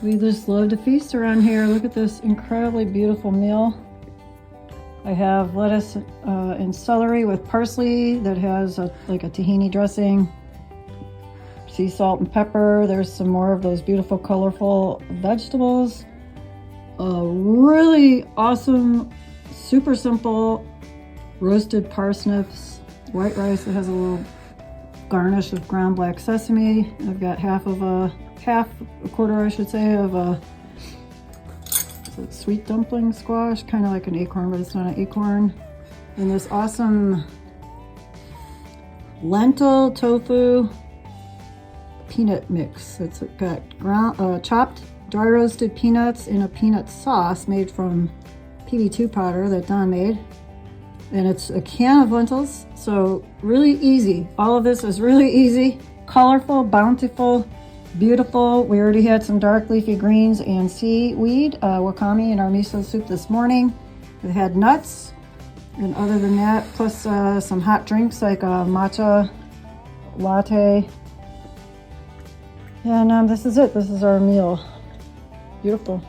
We just love to feast around here. Look at this incredibly beautiful meal. I have lettuce and celery with parsley that has like a tahini dressing. Sea salt and pepper. There's some more of those beautiful colorful vegetables. A really awesome, super simple roasted parsnips. White rice that has a little garnish of ground black sesame. I've got a quarter I should say, of a sweet dumpling squash, kind of like an acorn, but it's not an acorn. And this awesome lentil tofu peanut mix. It's got chopped dry roasted peanuts in a peanut sauce made from PB2 powder that Don made. And it's a can of lentils, so really easy. All of this is really easy, colorful, bountiful, beautiful. We already had some dark leafy greens and seaweed, wakame, in our miso soup this morning. We had nuts, and other than that, plus some hot drinks like a matcha latte. And this is it. This is our meal. Beautiful.